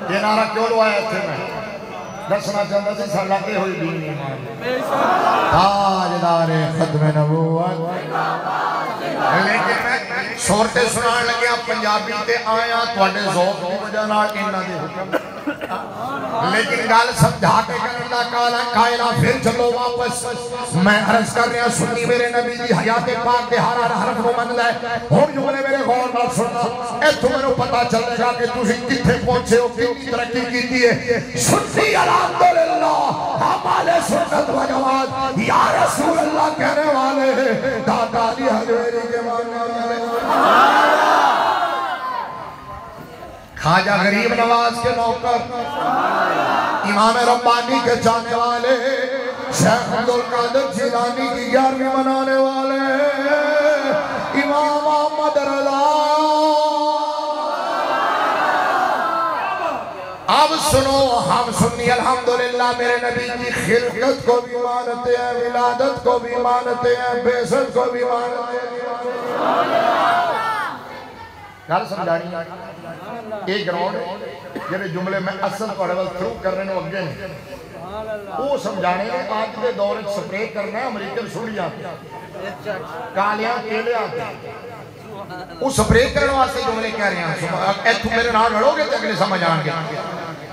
یہ نعرہ کیوں لوایا تھے میں دسنا چاہتا سے سلاتے ہوئی دین ایمان تاجدار ختم نبوت لیکن میں صورتیں سنان لگے آپ پنجابی تے آیا توڑے ذوق کی وجہ نہ انہا دے حکم لیکن گال سمجھا کے کرنا کائلہ پھر چلو واپس میں عرض کر رہا سنی میرے نبی دی حیات پاک دے ہر حرف کو من لے ہون جو نے میرے غور نہ سننا اے تمہیں پتا چلے گا کہ تجھے کتھے پہنچے ہو کتنی ترقی کی دیئے سنی الحمدللہ ہمارے سنت و جواد یا رسول اللہ کہنے والے دادا علی حجویری کے ماننے والے خواجہ غریب نواز کے نوکر امام ربانی کے جانے والے شیخ عبدالقادر جیلانی کی 11ویں منانے والے امام احمد رضا اب سنو ہم سنی الحمدللہ میرے نبی کی خلقت کو بھی مانتے ہیں ولادت کو بھی مانتے ہیں بعثت کو بھی مانتے ہیں گل سمجھانی ایک گراؤنڈ جنہیں جملے میں اصل پڑھے وقت تھرو کر رہے ہیں اگے نہیں وہ سمجھانے ہیں آج کے دور سپرے کرنا ہے امریکن سوڑی آتے ہیں کالیاں کیلے آتے ہیں وہ سپرے کرنے واسطے جملے کہہ رہے ہیں اے تم میرے نام لڑو گے تو اگلے سمجھ آن گے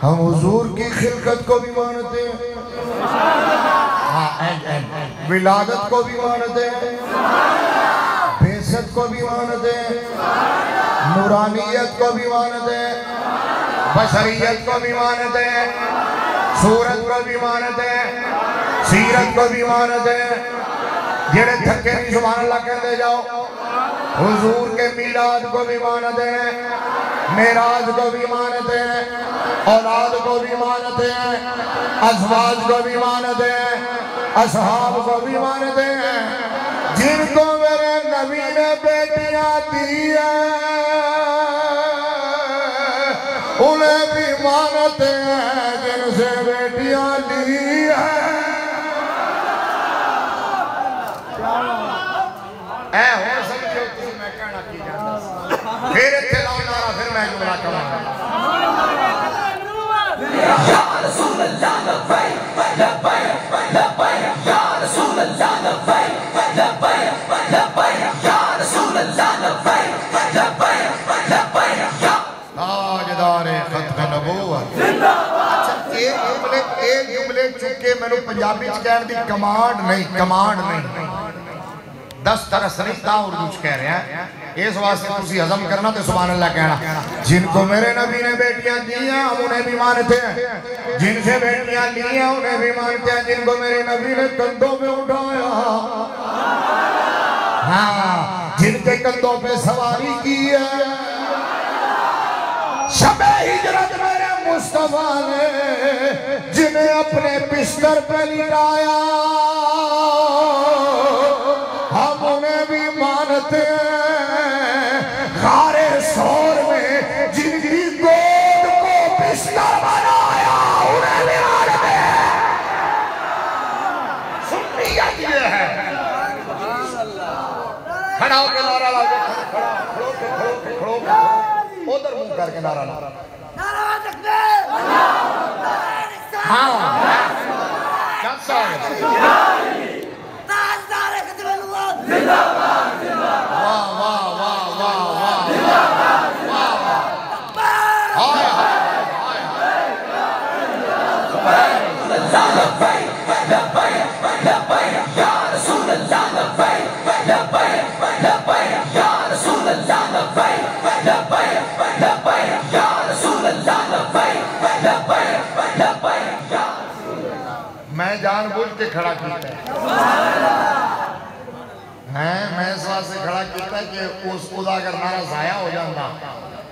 ہم حضور کی خلقت کو بھی مانتے ہیں ولادت کو بھی مانتے ہیں بعثت کو بھی مانتے ہیں نورانیت کو بھی مانتے ہیں بشریت کو بھی مانتے ہیں صورت کو بھی مانتے ہیں سیرت کو بھی مانتے ہیں جنہیں تھکے نہیں سبحان اللہ کہتے جاؤ حضور کے میلاد کو بھی مانتے ہیں معراج کو بھی مانتے ہیں اولاد کو بھی مانتے ہیں ازواج کو بھی مانتے ہیں اصحاب کو بھی مانتے ہیں جن کو میرے نبی نے بیٹیاں دی ہیں انہیں بھی مانتے ہیں جن سے بیٹیاں لی ہیں اے ہو سکتے ہو تم میں کہنا کی جاتا پھر اتلاؤ نارا پھر میں جملہ کروں یا رسول اللہ لبیک لبیک لبیک یا رسول اللہ لبیک لبیک لبیک یا رسول اللہ لبیک لبیک لبیک یا تاجدار ختم نبوت اچھا ایک جملے چکے میں نے پنجابی کہنے دی کمانڈ نہیں 10 طرح سریتا اردو کہہ رہے ہیں اس واسطے تسی ہضم کرنا تو سبحان اللہ کہنا جن کو میرے نبی نے بیٹیاں دی ہیں ہم انہیں بھی مانتے ہیں جن سے بیٹیاں لی ہیں انہیں بھی مانتے ہیں جن کو میرے نبی نے کندھوں پہ اٹھایا ہاں جن کے کندھوں پہ سواری کی ہے شب ہجرت میرے مصطفیٰ نے جنہیں اپنے بستر پہ لٹایا ہم انہیں بھی مانتے ہیں غار سور میں جن کی گود کو بستر بنایا انہیں بھی مانتے ہیں سنیت یہ ہے کھڑا ہو کے نعرہ لاؤ کھڑو ادھر منہ کر کے نعرہ لاؤ ہاں کیا سال واہ واہ واہ واہ میں جان بوجھ کے کھڑا کیتا ہے میں اس واسطے سے کھڑا کیتا ہے کہ اس خدا اگر نعرہ ضائع ہو جانا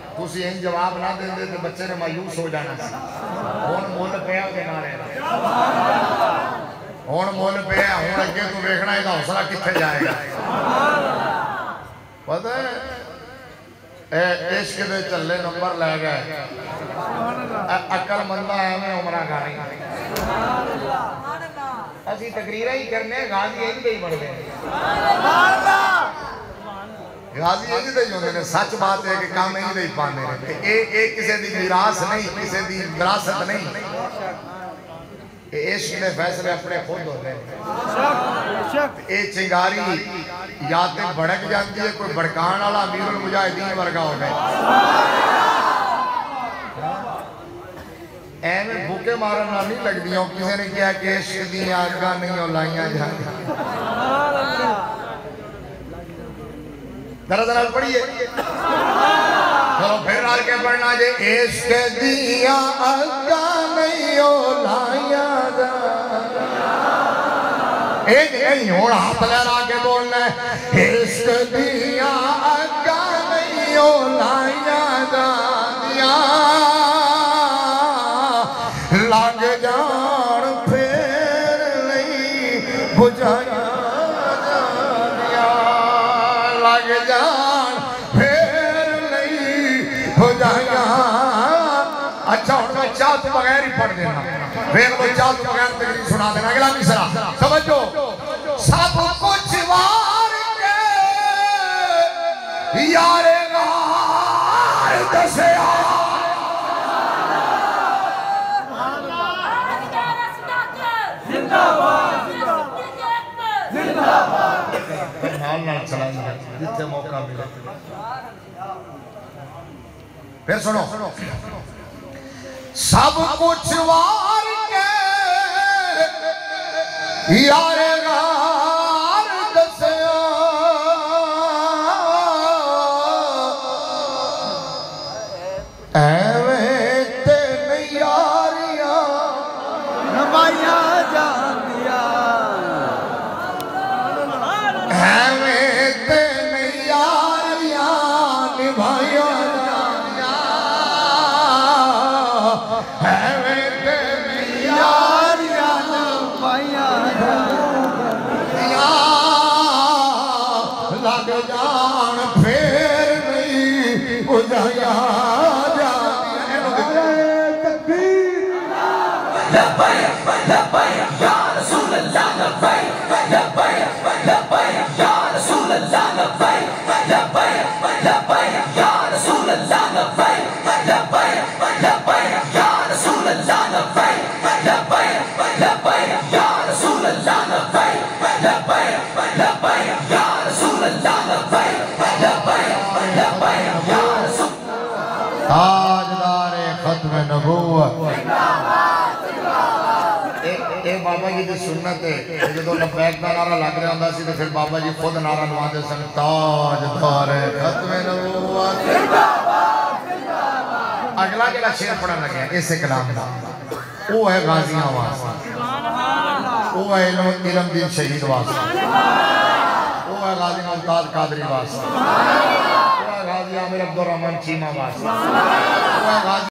تو اسی ان جواب نہ دیں دے تو بچے نے مایوس ہو جانا سی ہون مول پیا کے نعرے ہون مول پیا ہون اگے تو دیکھنا ہے تو حوصلہ کتنے جائے گا پتہ ہے عشق دے چلے نمبر لے گئے عقل مندہ ہے میں عمرہ گھاری اسی تقریرہ ہی کرنے غازی ہی بڑھ گئے غازی یہ دے جو نے سچ بات ہے کہ کام ہی دے پانے رہے ایک کسی دی میراث نہیں کسی دی وراثت نہیں عشق نے فیصلے اپنے خود ہوتے ہیں اے چنگاری یا تے بڑک جاتی ہے کوئی بڑکان والا امیر المجاہدین ورگا ہو گئے ایویں بھوکے مارنا نہیں لگ دیوں کسی نے کیا کہ عشق دی آگاہ نہیں ہو لائیاں جاتی ذرا ذرا پڑھئے چلو پھر آل کے پڑھنا جے عشق دیا آگاہ نہیں ہو لائیاں جاتی ایک نہیں ہونا ہاتھ لہرا کے بولنا ہے عشق دیا آگاہ نہیں ہو لائیاں جاندیاں لگ جان پھر نہیں بجھایا جاندیاں لگ جان پھر نہیں بجھایا اچھا ہوں میں چاہ تو بغیر ہی پڑھ دینا پھر وہ چاہ تو بغیر تقریر سنا دینا اگلا مصرع سمجھو سب کچھ وار کے یار غار دسے جتنے موقع ملے پھر سنو سب کچھ وار کے یار غار دسیا ایویں تے نہیں یاریاں نبھائیاں جاندیاں ایویں تے نہیں یاریاں نبھائیاں جاندیاں ایویں تے نہیں یاریاں نبھائیاں جاندیاں لگ جان پھر نہیں بجھایا لبیک لبیک یا رسول اللہ لبیک لبیک لبیک یا رسول اللہ لبیک لبیک لبیک یا رسول اللہ لبیک لبیک لبیک یا رسول اللہ لبیک لبیک لبیک یا رسول اللہ لبیک لبیک لبیک یا رسول اللہ لبیک لبیک لبیک یا رسول تاجدار ختم نبوت اے بابا جی دی سنت ہے جدو لبیک دا نعرہ لگ رہا ہوندا سی تے پھر بابا جی خود نعرہ لواندے سن تاجدار ختم نبوت اگلا جڑا شعر پڑھن لگا اس کلام دا وہ ہے غازیاں واسطے وہ ہے علم دین شہید واسطے وہ ہے غازی ممتاز قادری واسطے وہ ہے غازی عامر عبدالرحمن چیمہ واسطے وہ ہے غازی